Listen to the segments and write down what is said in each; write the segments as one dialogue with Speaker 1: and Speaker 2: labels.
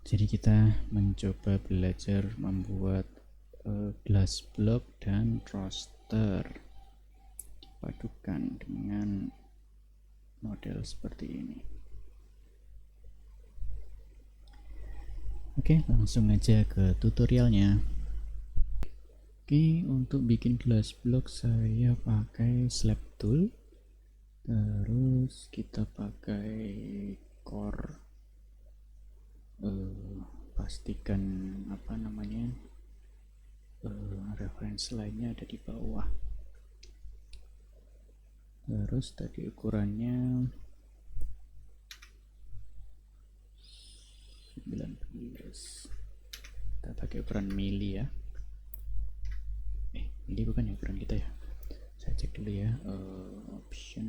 Speaker 1: Jadi kita mencoba belajar membuat glass block dan roster dipadukan dengan model seperti ini. Oke, langsung aja ke tutorialnya. Oke, untuk bikin glass block saya pakai slab tool. Terus kita pakai core, pastikan reference lainnya ada di bawah. Terus tadi ukurannya 19, kita pakai ukuran mili ya. Mili bukan ya ukuran kita ya, saya cek dulu ya. Option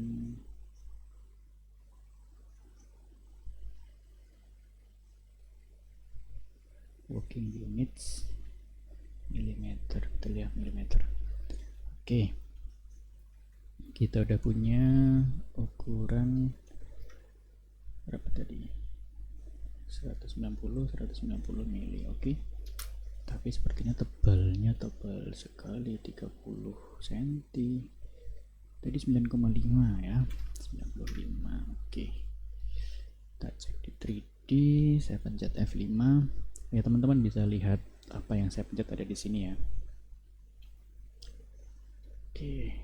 Speaker 1: working units milimeter, betul ya, milimeter. Oke, kita udah punya ukuran berapa tadi, 190 mili. Oke, tapi sepertinya tebalnya tebal sekali, 30 cm. Tadi 9,5 ya, 95. Oke, kita cek di 3D. Saya pencet F5 ya, teman-teman bisa lihat apa yang saya pencet ada di sini ya. Oke,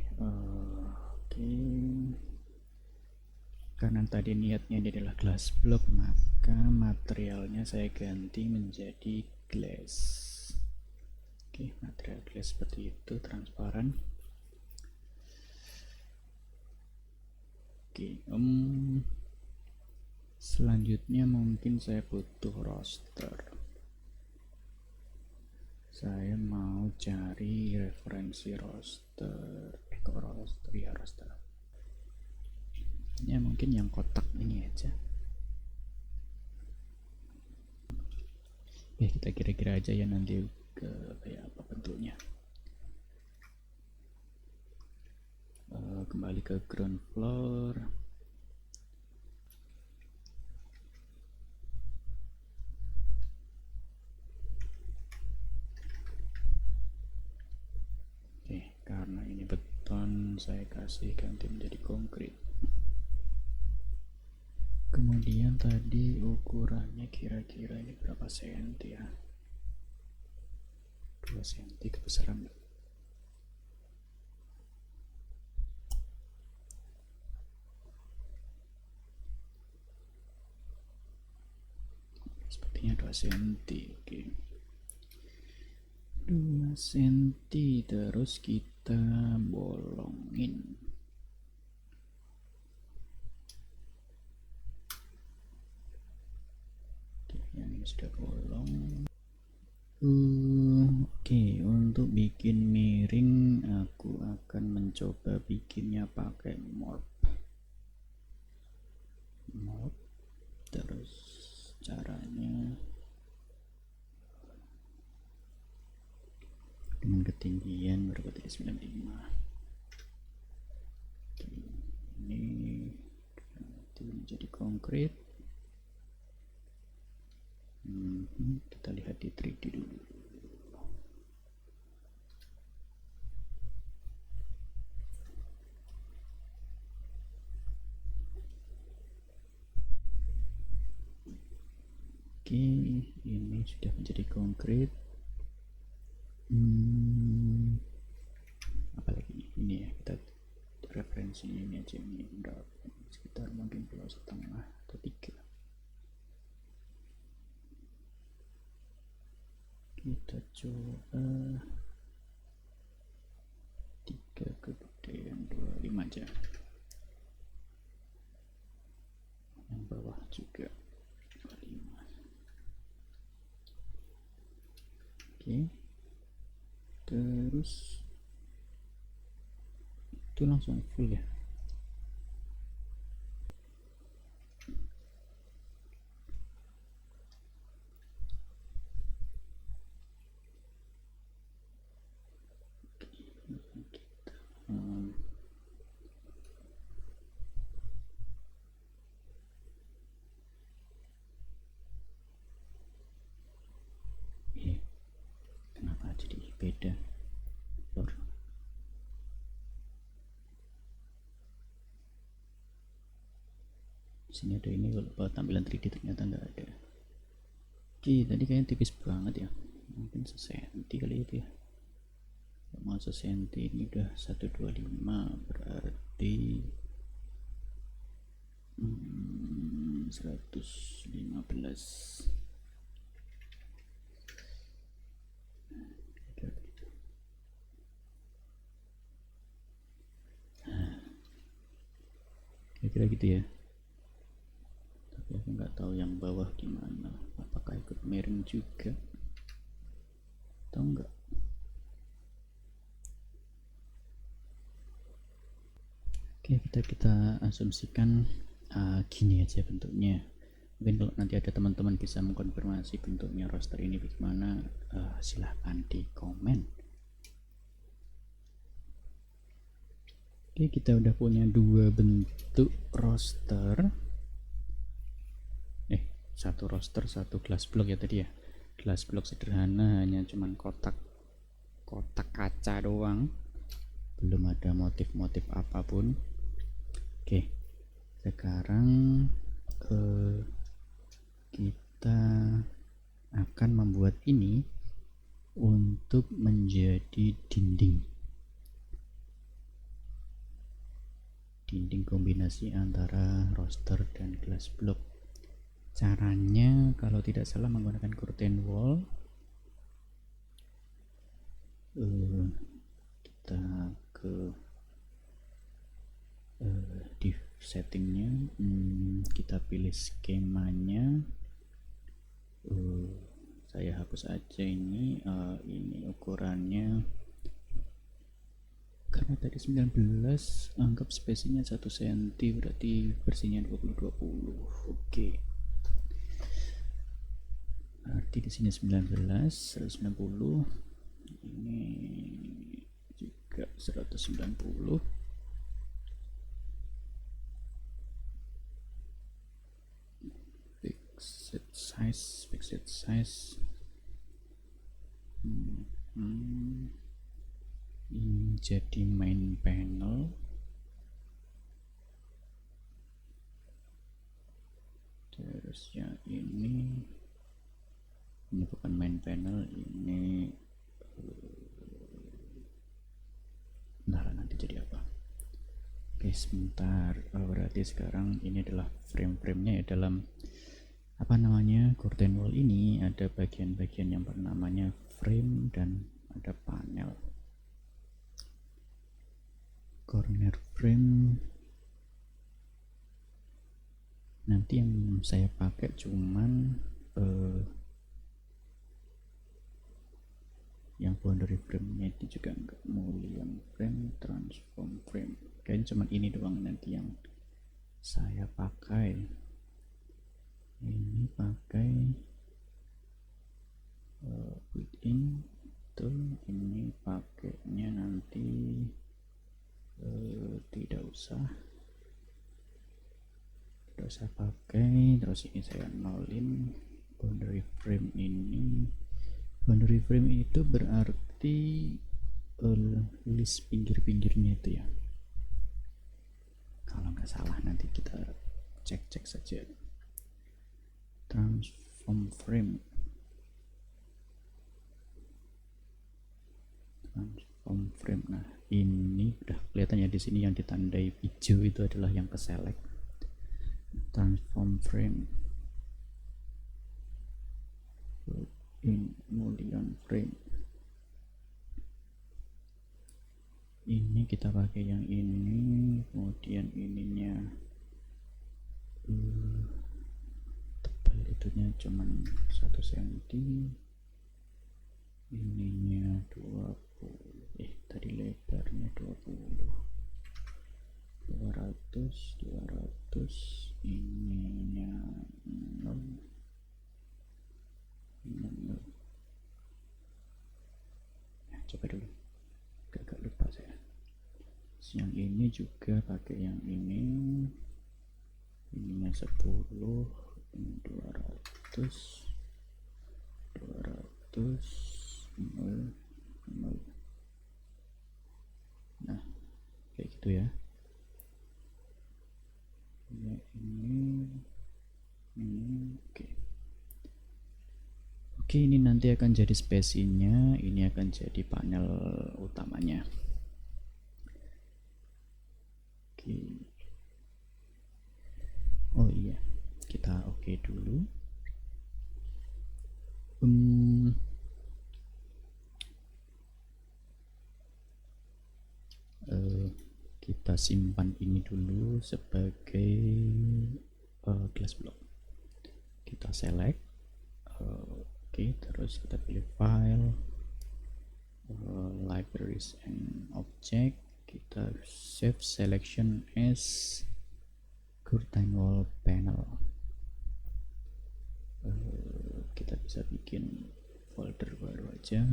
Speaker 1: karena tadi niatnya ini adalah glass block, maka materialnya saya ganti menjadi glass. Oke, material glass seperti itu, transparan. Oke, selanjutnya mungkin saya butuh roster. Saya mau cari referensi roster. Roster ya, mungkin yang kotak ini aja ya, kita kira-kira aja ya nanti ke kayak apa bentuknya. Kembali ke ground floor. Karena ini beton, saya kasih ganti menjadi konkrit. Kemudian tadi ukurannya kira-kira ini berapa senti ya, 2 senti kebesaran. Sepertinya 2 senti. Oke, 2 senti. Terus kita bolongin. Yang ini sudah bolong. Oke, untuk bikin miring aku akan mencoba bikinnya pakai morph. Terus caranya dengan ketinggian berapa tadi, 95. Ini menjadi konkrit. Kita lihat di 3D dulu. Oke, ini sudah menjadi konkrit. Apalagi ini ya, kita referensi ini aja, ini sekitar mungkin 2,5 atau 3. Kita coba 3 kegedean 25 aja, yang bawah juga 25. Oke, terus itu langsung full ya. beda lor. Sini ada ini, kalau tampilan 3D ternyata nggak ada. Oke, tadi kayaknya tipis banget ya, mungkin sesenti kali itu ya. Mau sesenti, ini udah 125, berarti 115. Kira-kira gitu ya, tapi aku nggak tahu yang bawah gimana, apakah ikut miring juga atau enggak. Oke, kita asumsikan gini aja bentuknya. Mungkin kalau nanti ada teman-teman bisa mengkonfirmasi bentuknya roster ini bagaimana, silahkan di komen. Oke, kita udah punya dua bentuk roster, satu roster, satu glass block ya tadi ya. Glass block sederhana, hanya cuman kotak kaca doang, belum ada motif-motif apapun. Oke, sekarang kita akan membuat ini untuk menjadi dinding kombinasi antara roster dan glass block. Caranya kalau tidak salah menggunakan curtain wall. Kita ke di settingnya, kita pilih skemanya. Saya hapus aja ini ukurannya, karena tadi 19, anggap spesinya 1 cm, berarti bersihnya 20-20. Oke, berarti di sini 19, 190, ini juga 190. Fixed size. Ini jadi main panel. Terus ya ini bukan main panel, ini nanti jadi apa. Oke, sebentar. Berarti sekarang ini adalah frame-nya ya. Dalam curtain wall ini ada bagian-bagian yang bernamanya frame dan ada panel. Corner frame nanti yang saya pakai cuman yang boundary frame-nya itu juga enggak, mullion frame, transform frame, kayaknya cuman ini doang nanti yang saya pakai. Ini pakai built-in tuh, ini pakainya nanti tidak usah pakai. Terus ini saya nolin boundary frame ini. Boundary frame itu berarti list pinggir-pinggirnya itu ya, kalau nggak salah. Nanti kita cek saja. Transform frame, nah ini udah kelihatan ya di sini yang ditandai hijau itu adalah yang ke select. Transform frame, in mullion frame, ini kita pakai yang ini. Kemudian ininya tebal itunya cuman 1 cm, ininya 20, tadi lebarnya 20, 200, ininya 0. Coba dulu, agak lupa saya. Yang ini juga pakai yang ini, ininya 10, ini 200, 0, Nah, kayak gitu ya. Ini oke. Oke, ini nanti akan jadi spesinya, ini akan jadi panel utamanya. Oke. Oh iya, kita oke dulu. Kita simpan ini dulu sebagai glass block. Kita select, oke, terus kita pilih file, libraries and object. Kita save selection as curtain wall panel. Kita bisa bikin folder baru aja.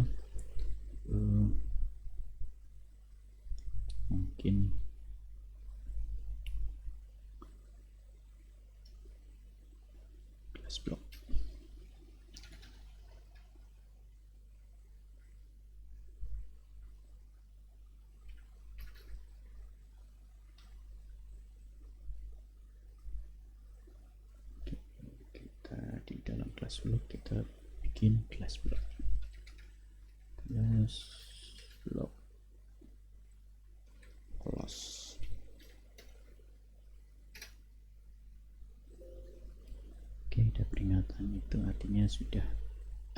Speaker 1: Mungkin glass block. Kita di dalam glass block kita bikin glass block. Glass block close. Oke, ada peringatan, itu artinya sudah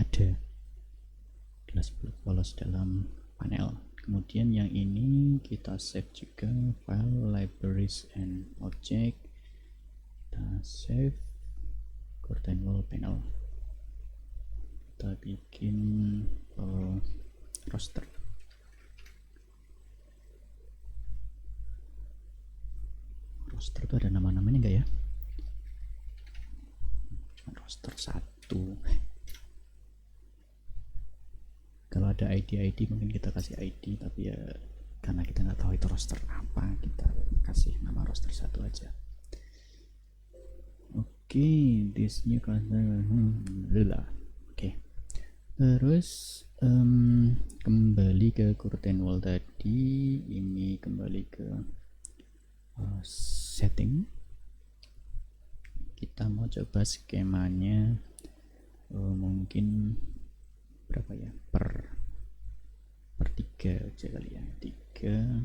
Speaker 1: ada glass block polos dalam panel. Kemudian yang ini kita save juga, file, libraries and object. Kita save curtain wall panel. Kita bikin roster. Roster itu ada nama-namanya enggak ya? Roster 1. Kalau ada ID mungkin kita kasih ID, tapi ya karena kita nggak tahu itu roster apa, kita kasih nama roster 1 aja. Oke, this new customer. Oke. Terus kembali ke curtain wall tadi, ini kembali ke setting. Kita mau coba skemanya, mungkin berapa ya, per 3 aja kali ya, 3,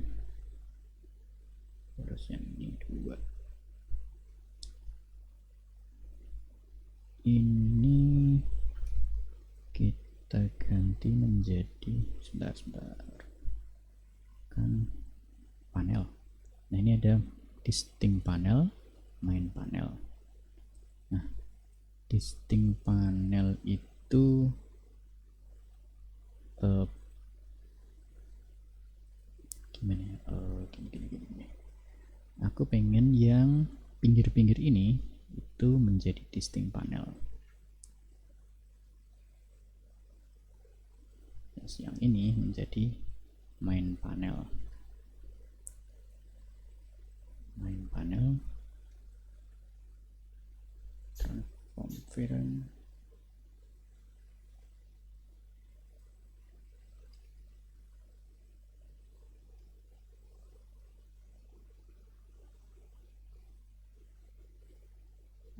Speaker 1: terus yang ini 2. Ini kita ganti menjadi sebentar kan panel. Nah, ini ada distinct panel, main panel. Nah, distinct panel itu gimana ya? Gini. Aku pengen yang pinggir-pinggir ini itu menjadi distinct panel. Yes, yang ini menjadi main panel. Main panel, transform frame.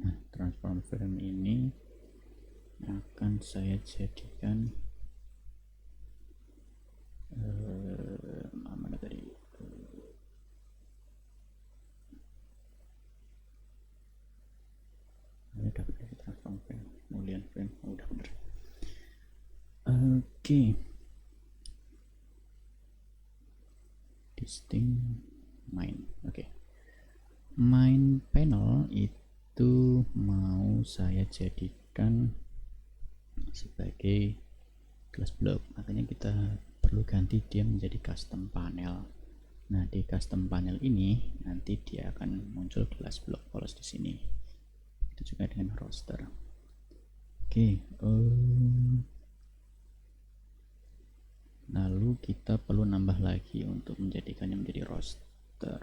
Speaker 1: Nah, transform frame ini akan saya jadikan mana tadi, udah bener, transform frame, boolean frame, udah bener. Oke. Distinct main. Oke. Main panel itu mau saya jadikan sebagai glass block, makanya kita perlu ganti dia menjadi custom panel. Nah, di custom panel ini nanti dia akan muncul glass block polos di sini. Itu juga dengan roster. Oke, lalu kita perlu nambah lagi untuk menjadikannya menjadi roster.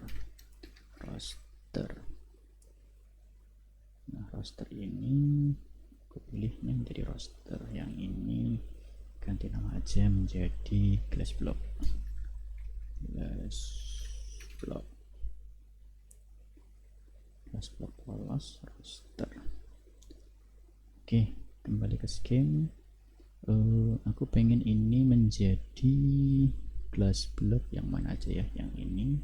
Speaker 1: Nah, roster ini aku pilihnya menjadi roster, yang ini ganti nama aja menjadi glass block polos roster. Oke, kembali ke scheme. Aku pengen ini menjadi glass block yang mana aja ya, yang ini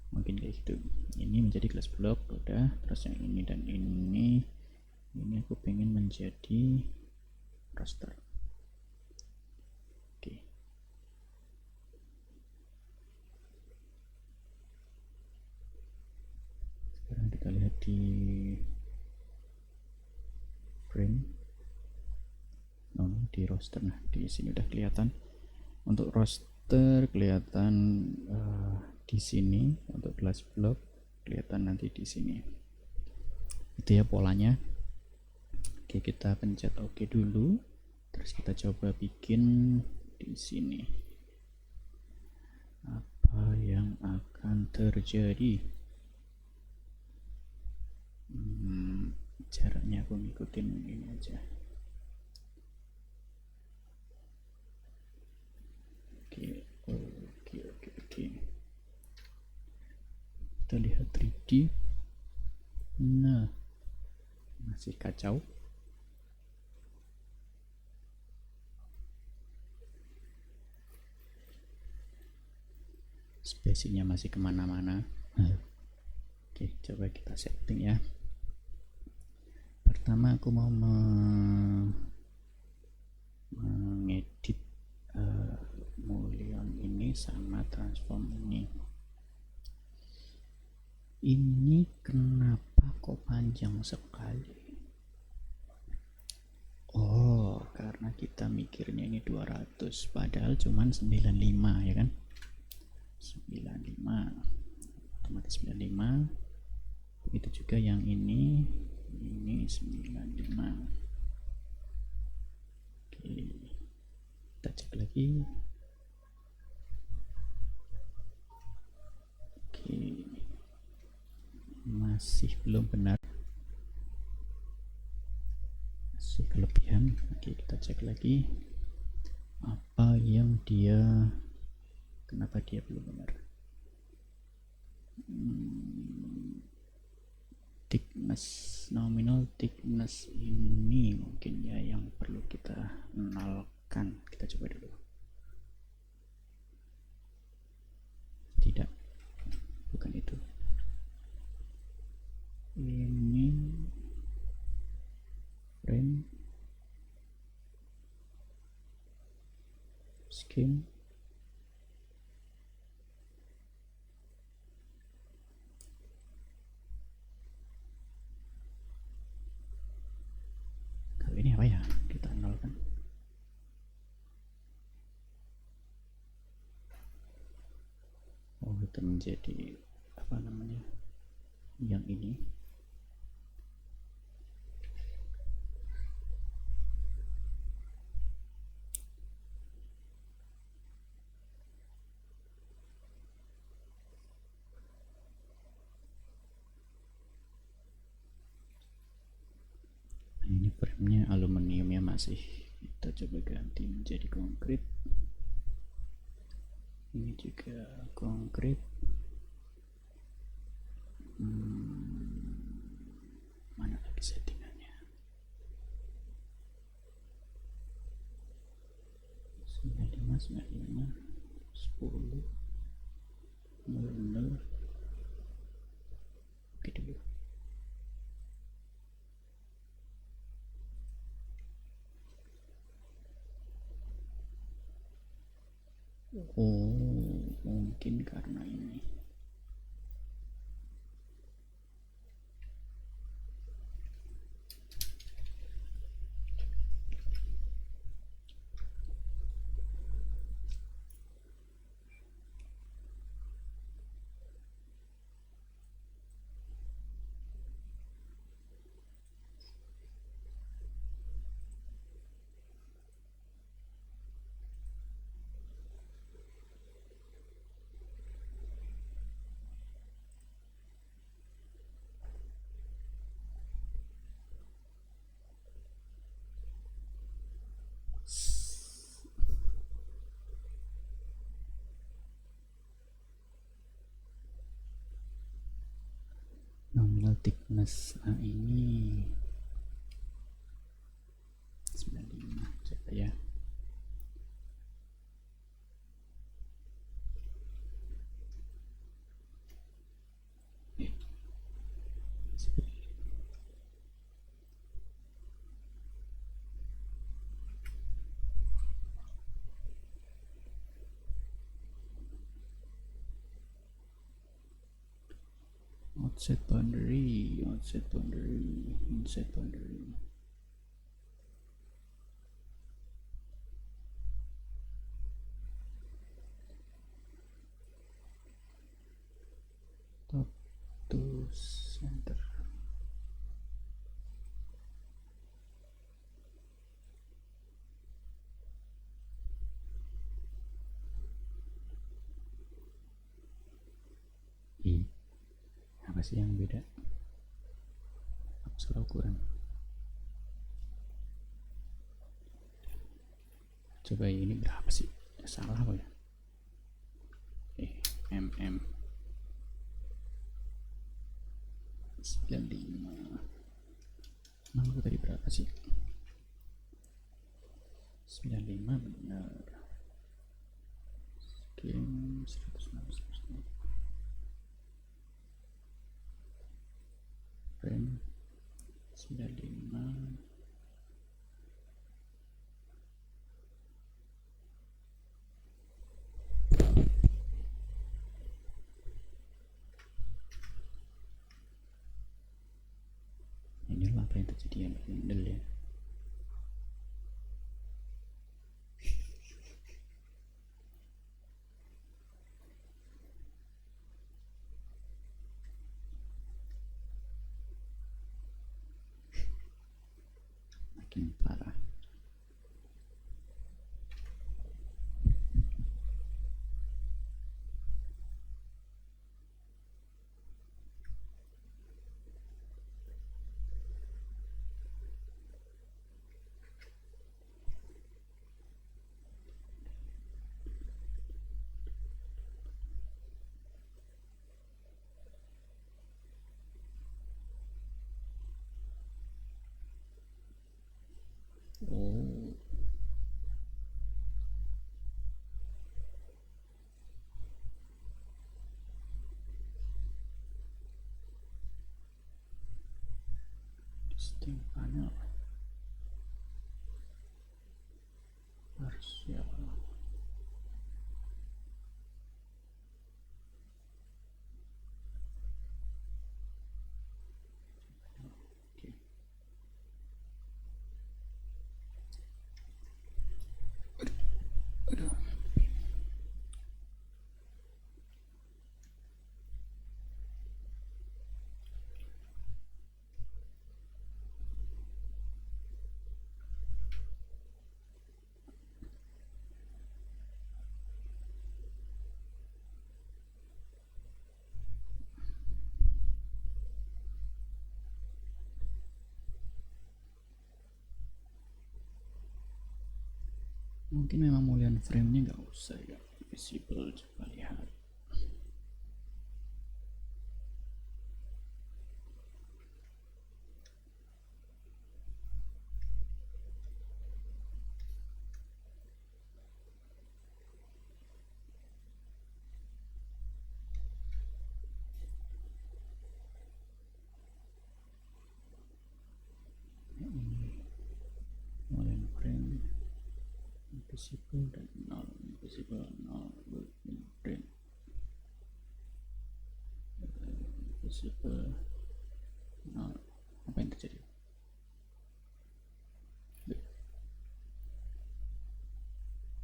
Speaker 1: mungkin kayak gitu. Ini menjadi glass block udah, terus yang ini dan ini aku pengen menjadi roster. Oke, sekarang kita lihat di frame, di roster. Nah, di sini udah kelihatan. Untuk roster kelihatan di sini, untuk glass block kelihatan nanti di sini. Itu ya polanya. Oke, kita pencet OK dulu. Terus kita coba bikin di sini. Apa yang akan terjadi? Jaraknya aku ngikutin ini aja. Oke. Kita lihat 3D. Nah, masih kacau. Spesinya masih kemana-mana. Oke, coba kita setting ya. Pertama aku mau mengedit mulyon ini sama transform ini. Ini kenapa kok panjang sekali? Oh, karena kita mikirnya ini 200 padahal cuman 95 ya kan. 95 otomatis 95. Begitu juga yang ini 95. Oke, kita cek lagi. Oke, masih belum benar, masih kelebihan. Oke, kita cek lagi apa yang kenapa dia belum benar. Thickness, nominal thickness ini mungkin ya yang perlu kita nolkan. Kita coba dulu. Tidak, bukan itu. Ini frame scheme. Ini apa ya, kita nolkan. Oh, itu menjadi apa namanya, yang ini. Ini framenya aluminiumnya masih, kita coba ganti menjadi konkrit. Ini juga konkrit. Mana lagi settingannya? 95 10 00. Oke dulu. Oh, mungkin karena ini. final thickness. Nah ini 95, coba ya. Outside boundary, outside boundary, inside boundary. Top to center. Apa sih yang beda? Apa salah ukuran? Coba ini berapa sih? Salah apa ya? mm 95. Emang tadi berapa sih? 95 benar. Skim 160. Frame 95. Inilah apa yang terjadi yang handle ya. Makin parah. Oh, distinct panel partial. Oke. Aduh. Mungkin memang mulian frame-nya nggak usah ya, visible. Coba lihat. Ini mulian frame invisible dan null, invisible null, print invisible null. Apa yang terjadi?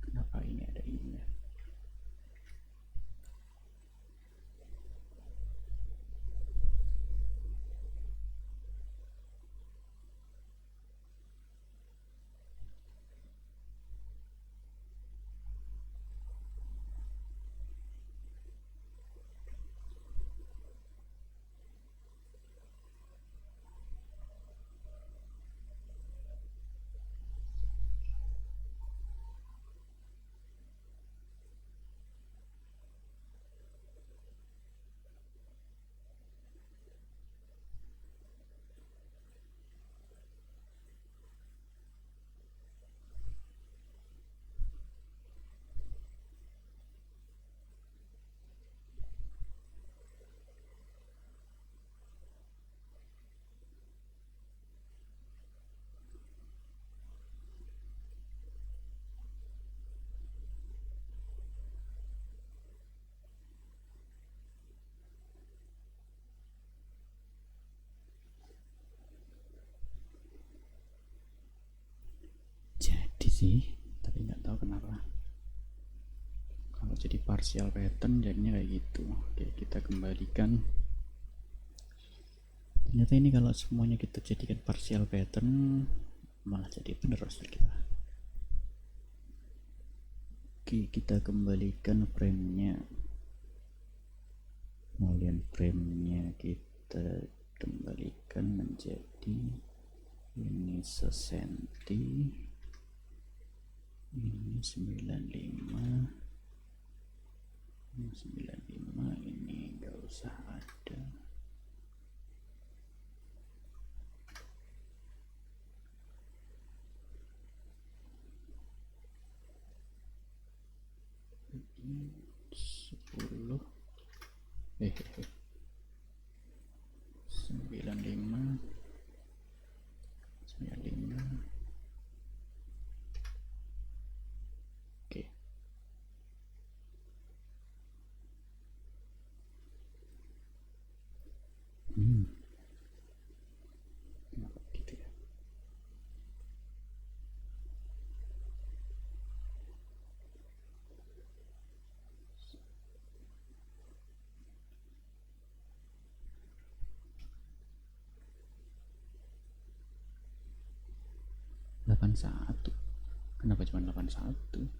Speaker 1: Kenapa ini ada ini ya? sih, tapi nggak tahu kenapa kalau jadi partial pattern jadinya kayak gitu. Oke, kita kembalikan. Ternyata ini kalau semuanya kita jadikan partial pattern malah jadi bener roster kita. Oke, kita kembalikan frame-nya. Kemudian frame-nya kita kembalikan menjadi ini sesenti, ini 95, ini 95, ini nggak usah ada. Ini 10, 95, 95. Oke. Kenapa gitu ya? Satu. Kenapa cuma 81?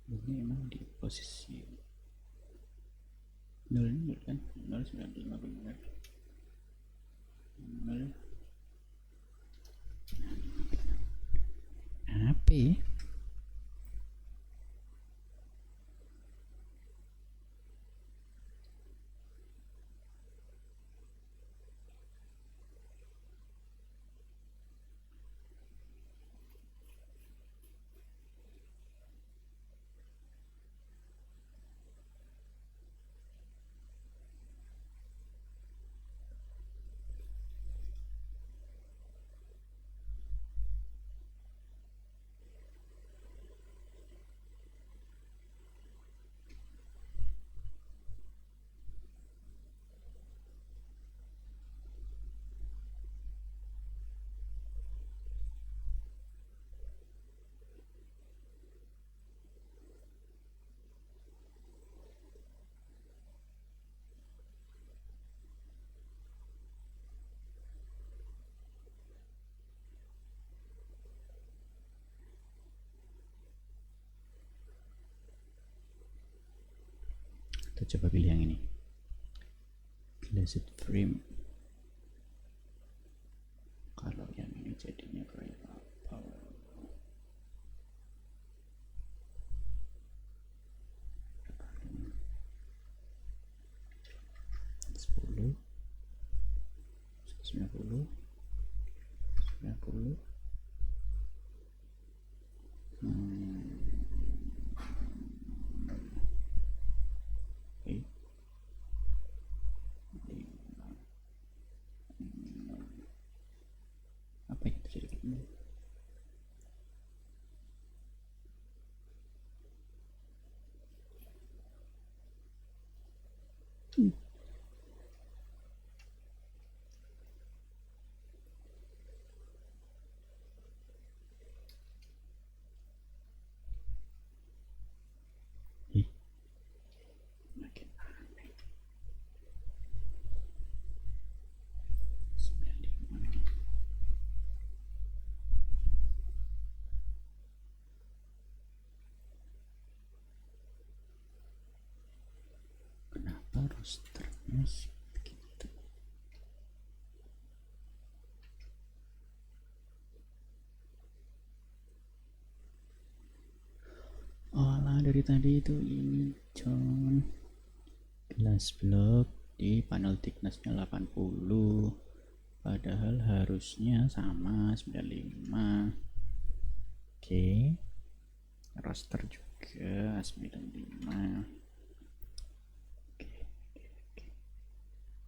Speaker 1: Ini emang di posisi 0 kan, 095 benar. 0 apa ya? Kita coba pilih yang ini, glazed frame. Kalau yang ini jadinya kayak apa? Sepuluh, 90, 90. Apa yang terjadi? Makin aneh. 95. Kenapa rosternya begitu? dari tadi itu ini John. Glass block di panel thicknessnya 80, padahal harusnya sama 95. Oke, raster juga 95.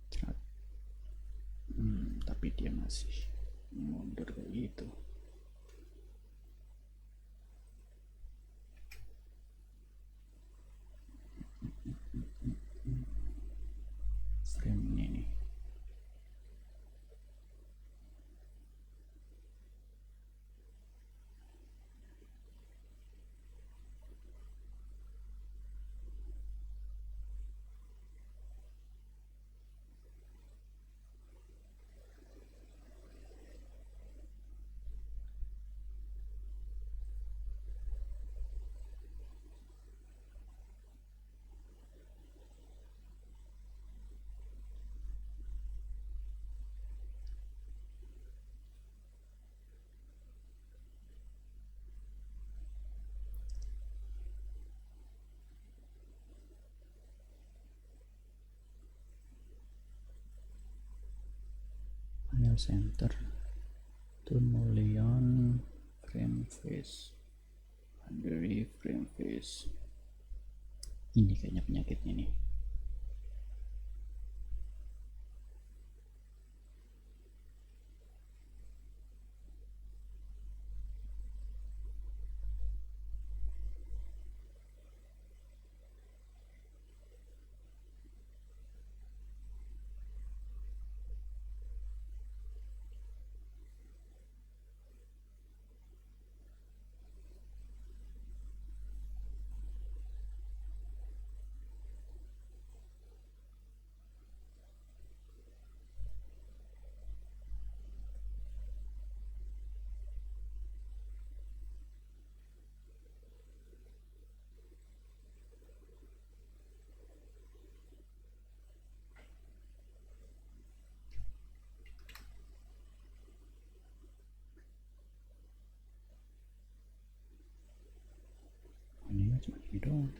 Speaker 1: Cerat. Tapi dia masih mundur kayak gitu. Frame ini nih. Panel center, tone mullion, frame face, boundary frame face. Ini kayaknya penyakitnya nih. Ini cuma ini doang.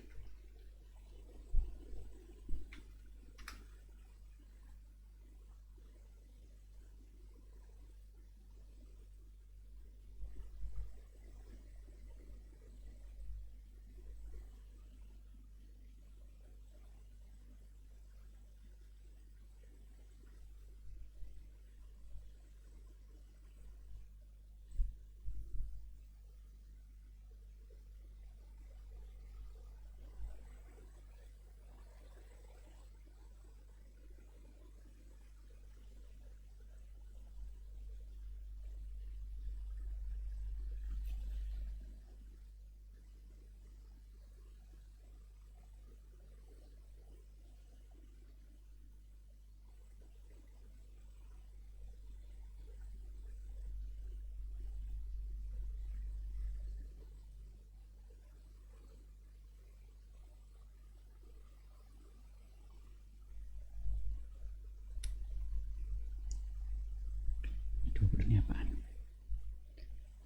Speaker 1: Itu ini apaan?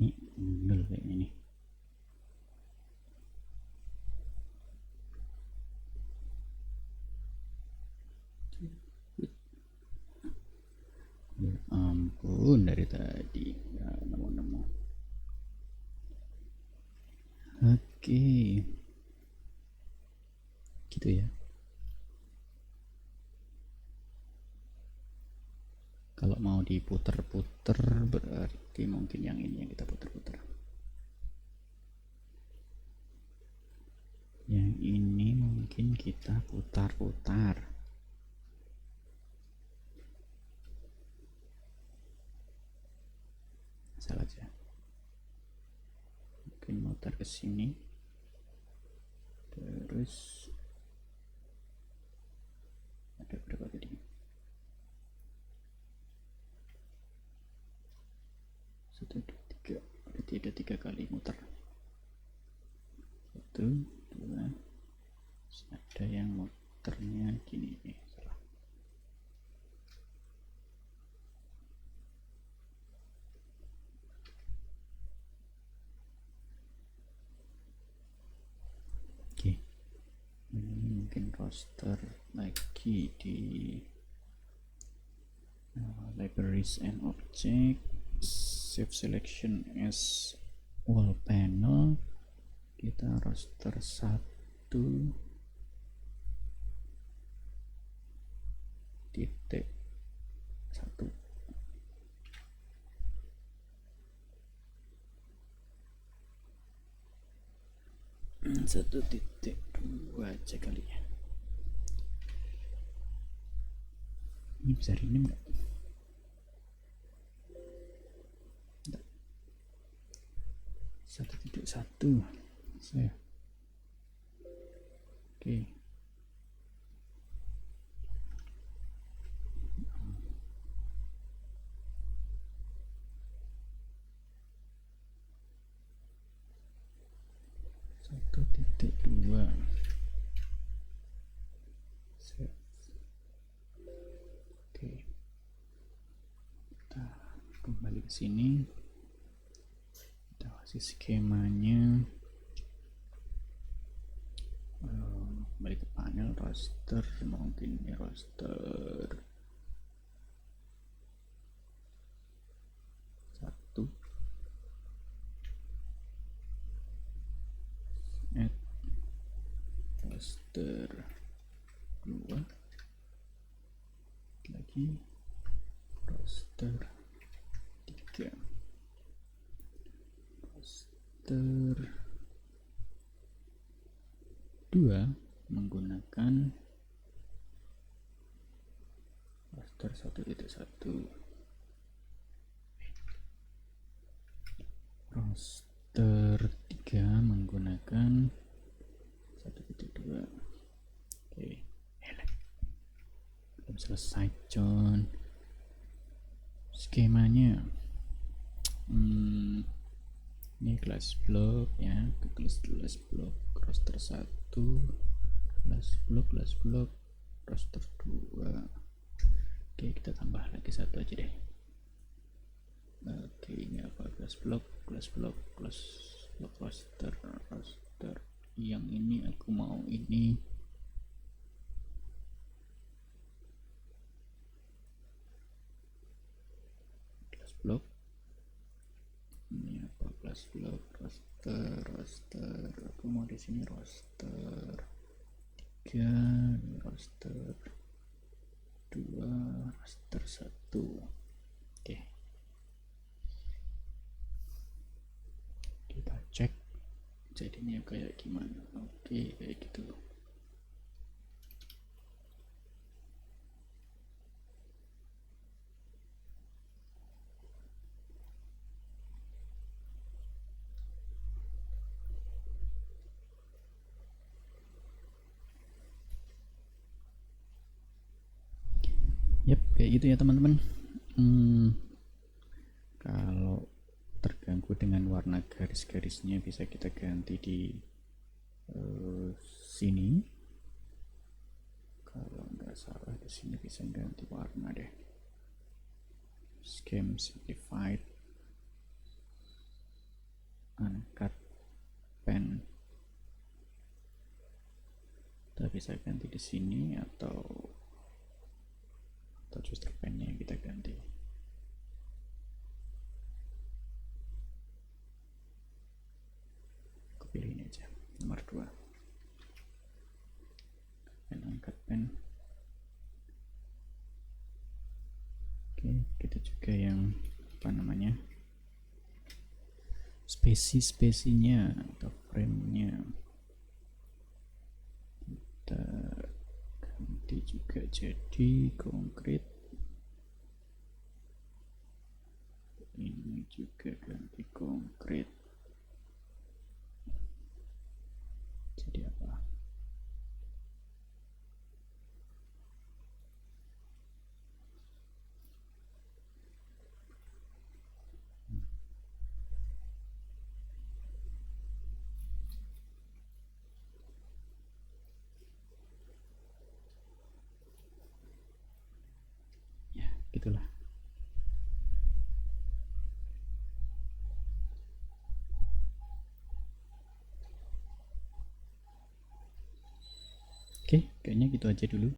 Speaker 1: Ini nol kayaknya nih. Ya ampun, dari tadi nggak nemu-nemu. Oke, gitu ya. Kalau mau diputer-puter berarti mungkin yang ini yang kita puter-puter. Yang ini mungkin kita putar-putar. Asal aja. Mungkin mutar ke sini. Terus ada berapa tadi? Satu, dua, tiga. Berarti ada 3 kali muter. 1, 2. Ada yang muternya gini nih. Salah. mungkin roster lagi di libraries and object, save selection as wall panel, kita roster 1 titik 1. 1.2 aja kali ya. Ini bisa rename nggak? 1.1 saya. Oke. Satu titik dua. Oke. Kita kembali ke sini. Kita kasih skemanya. Kembali ke panel roster, mungkin ini roster 1, add roster 2, lagi roster 3, roster 2 menggunakan roster 1.1, roster 3 menggunakan 1.2. Oke, belum selesai John. Skemanya ini class block ya, class block roster 1, class block roster 2. Oke, kita tambah lagi 1 aja deh. Oke, ini apa? Class block roster yang ini aku mau ini. Class block ini apa? Class block roster aku mau di sini roster 3, roster 2, roster 1. Oke, kita cek jadinya kayak gimana. Oke, kayak gitu. Yap, kayak gitu ya teman-teman. Kalau terganggu dengan warna garis-garisnya bisa kita ganti di sini. Kalau nggak salah di sini bisa ganti warna deh. Scheme simplified, uncut pen. Kita bisa ganti di sini atau justru pennya yang kita ganti. Aku pilih ini aja, nomor 2. Pen angkat pen. Oke, kita juga yang apa namanya, spesinya atau frame-nya kita ganti juga jadi konkret. Ini juga ganti konkret. Jadi apa? Ya, gitulah. Oke, kayaknya gitu aja dulu.